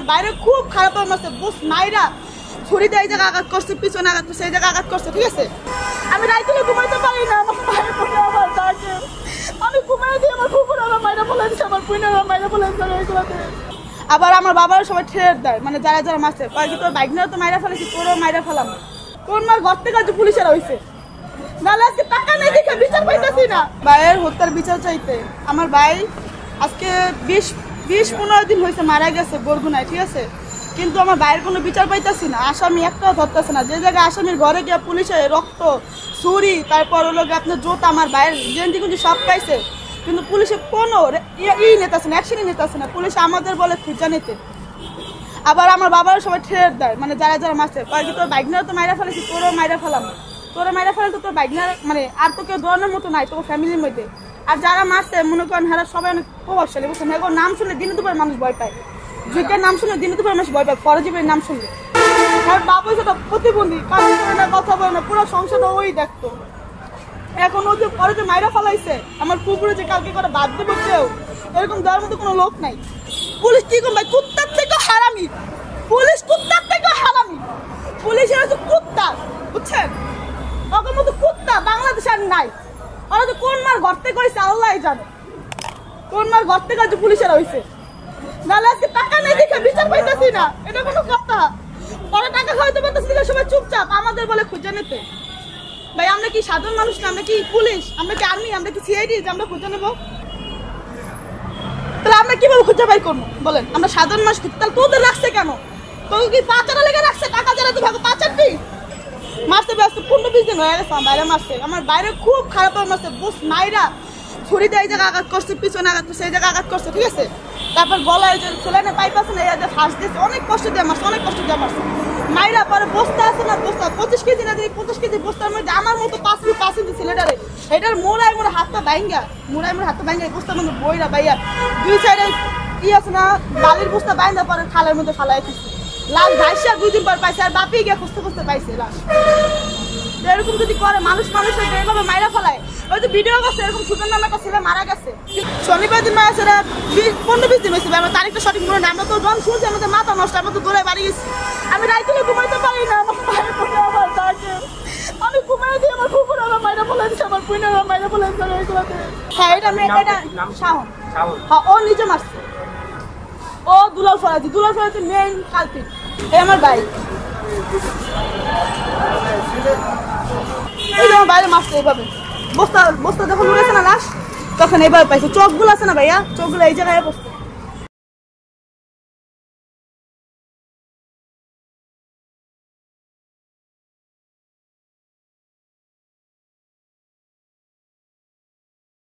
আমার বাইরে খুব খারাপ মারছে বস মাইরা ছুরি দিয়ে এই জায়গা আঘাত করছে, পিছনে আঘাত করছে, এই জায়গা আঘাত করছে, ঠিক আছে। আমি রাইতে ঘুমাইতে পারি না, আমার ভাইয়ের বলে আমার ডাকে, আমি ঘুমাই দিই, আমার কুকুর আমার মাইরা বলে দিচ্ছে, আমার পুইনা আমার মাইরা বলে দিচ্ছে এইগুলোতে। আবার আমার বাবার সবাই ঠের দেয়, মানে যারা যারা মারছে কি তোর বাইক নিয়েও তো মাইরা ফেলেছি, তোরও মাইরা ফেলাম, কোন মার ঘর থেকে আজ পুলিশেরা হয়েছে, নাহলে আজকে টাকা নেই দেখে বিচার পাইতেছি না। ভাইয়ের হত্যার বিচার চাইতে আমার ভাই আজকে 20-15 দিন হয়েছে মারা গেছে বরগুনায়, ঠিক আছে, কিন্তু আমার ভাইয়ের কোনো বিচার পাইতেছি না, আসামি একটাও ধরতেছে না। যে জায়গায় আসামির ঘরে গিয়ে পুলিশে রক্ত, ছুরি, তারপর হলো আপনার জোতা আমার ভাইয়ের গেঞ্জি গুঞ্জি সব পাইছে, কিন্তু পুলিশে কোনো নিতেছে না, অ্যাকশনই নিতেছে না। পুলিশ আমাদের বলে খুঁজা নিতে। আবার আমার বাবার সবাই ঠের দেয়, মানে যারা যারা মারছে কি তোর বাইক নিয়েও তো মাইরা ফেলেছি, তোরও মাইরা ফেলাম, তোরা মাইরা ফেলে তো তোর বাইক নিয়ে মানে আর তো কেউ দৌড়ানোর মতো নাই তোর ফ্যামিলির মধ্যে। আর যারা মারছে মনে করেন হ্যাঁ সবাই অনেক প্রভাবশালী, বুঝছেন, এগুলো নাম শুনলে দিনে দুপুরে মানুষ ভয় পায়, যুগের নাম শুনলে দিনে দুপুরে মানুষ ভয় পায়, ফরজীবের নাম শুনলে। আর বাবা সেটা প্রতিবন্ধী, কাজ করে না, কথা বলে না, পুরো সংসারটা ওই দেখতো। এখন ও যে পরে যে মাইরা ফেলাইছে আমার কুকুরে যে কালকে করে বাদ দেবে কেউ, এরকম দেওয়ার মতো কোনো লোক নাই। পুলিশ কি করবে, কুত্তার থেকে হারামি, পুলিশ কুত্তার থেকে হারামি, পুলিশের হচ্ছে কুত্তা, বুঝছেন, ওর মতো কুত্তা বাংলাদেশ আর নাই। ওরা তো কোন মার ঘর থেকে হয়েছে আল্লাহ জানে, কোন মার ঘর থেকে আজ পুলিশেরা হয়েছে, নাহলে আজকে টাকা নেই দেখে বিচার পাইতেছি না, এটা কোনো কথা। ওরা টাকা খাওয়াইতে পারতেছি না, সবাই চুপচাপ, আমাদের বলে খুঁজে নিতে। ভাই আমরা কি সাধারণ মানুষ না, আমরা কি পুলিশ, আমরা কি আর্মি, আমরা কি সিআইডি যে আমরা খুঁজে নেবো? তাহলে আমরা কিভাবে খুঁজে বাই করবো বলেন? আমরা সাধারণ মানুষ, তাহলে তোদের রাখছে কেন? তোকে কি পাচারা লেগে রাখছে? টাকা যারা তো ভাগো পাচার দিই মারছে, ব্যস্ত 15-20 দিন হয়ে গেছে আমার বাইরে মারছে, আমার বাইরে খুব খারাপ মারছে বস মাইরা ছুরি দিয়ে এই জায়গা আঘাত করছে, পিছনে আঘাত করছে, এই জায়গা আঘাত করছে, ঠিক আছে। তারপর গলায় যে সেলাইনে পাইপ আছে না, এই যে ফাঁস দিয়েছে, অনেক কষ্ট দিয়ে মারছে, অনেক কষ্ট দিয়ে মারছে মাইরা। পরে বস্তা আছে না, বস্তা 25 কেজি না, 25 কেজি বস্তার মধ্যে আমার মতো 5 ইঞ্চি ছেলেটারে এটার মোড়ায় মোড়ে হাতটা ভাঙ্গা, মোড়ায় মোড়ে হাতটা ভাঙ্গা, বস্তার মধ্যে বইরা বাইয়া 2 সাইডে কি আছে না বালির বস্তা বাইন্দা পরে খালের মধ্যে ফালাই দিচ্ছে। লাশ ভাইসা 2 দিন পর পাইছে, আর বাপি গিয়ে খুঁজতে খুঁজতে পাইছে লাশ। এরকম যদি করে মানুষ মানুষের এইভাবে মাইরা ফেলায়, ওই যে ভিডিও করছে এরকম সুন্দর নামে একটা ছেলে মারা গেছে শনিবার দিন, মারা ছেলে 15-20 দিন হয়েছে, আমার তারিখটা সঠিক মনে নেই। আমরা তো যখন শুনছি আমাদের মাথা নষ্ট, আমরা তো দৌড়ে বাড়ি গেছি। আমি রাইতে ঘুমাইতে পারি না, আমার ভাইয়ের বলে আমার ডাকে, আমি ঘুমাই দিই, আমার কুকুর আমার মাইরা বলে দিচ্ছে, আমার পুইনা আমার মাইরা বলে দিচ্ছে এইগুলোতে। হ্যাঁ এটা শাহন, হ্যাঁ ও নিজে মারছে, ও দুলাল ফরাজি মেইন কালপিট, এই আমার ভাই। এই যে আমার বাইরে মারছে এইভাবে, বস্তা যখন উড়েছে না লাশ তখন এইভাবে পাইছে, চোখগুলো আছে না ভাইয়া, চোখগুলো এই জায়গায় বসছে।